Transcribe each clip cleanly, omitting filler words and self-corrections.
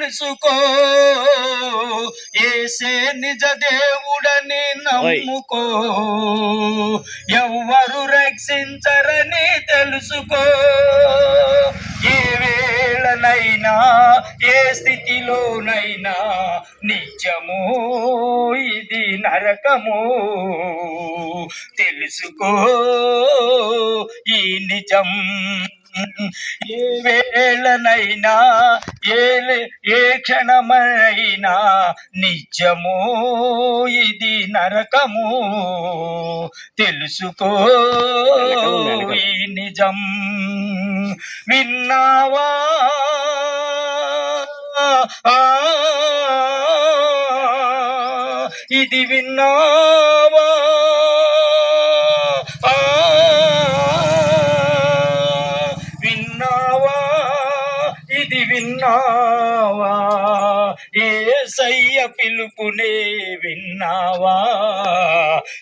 తెలుసుకో. యేసే నిజ దేవుడని నమ్ముకో. ఎవ్వరు రక్షించరని తెలుసుకో. ఏ వేళనైనా ఏ స్థితిలోనైనా నిత్యము ఇది నరకము. తెలుసుకో ఈ నిజం. ఏ వేళనైనా ఏ క్షణమైనా నిత్యము ఇది నరకము. తెలుసుకో ఈ నిజం. విన్నావా ఇది విన్నావా? విన్నావా ఇది విన్నావా? యేసయ్య పిలుపునే విన్నావా?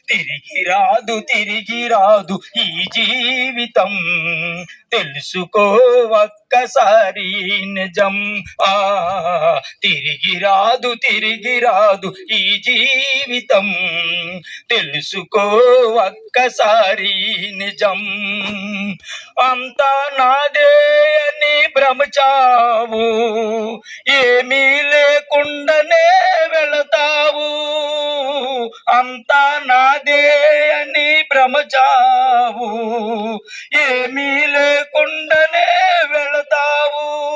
తిరిగి రాదు ఈ జీవితం. తెలుసుకో ఒక్కసారి నిజం. తిరిగి రాదు ఈ జీవితం. తెలుసుకో ఒక్కసారి నిజం. అంతా నాదే అని భ్రమచావు, ఏమీ లేకుండానే వెళతావు. అంతా నాదే అని భ్రమచావు, ఏమీ లేకుండానే వెళతావు.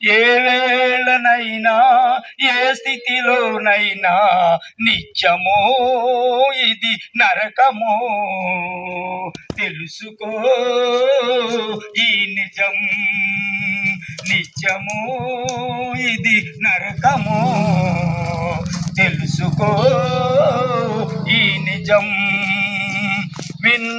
ఏ వేళనైనా ఏ స్థితిలోనైనా నిత్యము ఇది నరకము. తెలుసుకో ఈ నిజం. నిత్యము ఇది నరకము. తెలుసుకో ఈ నిజం.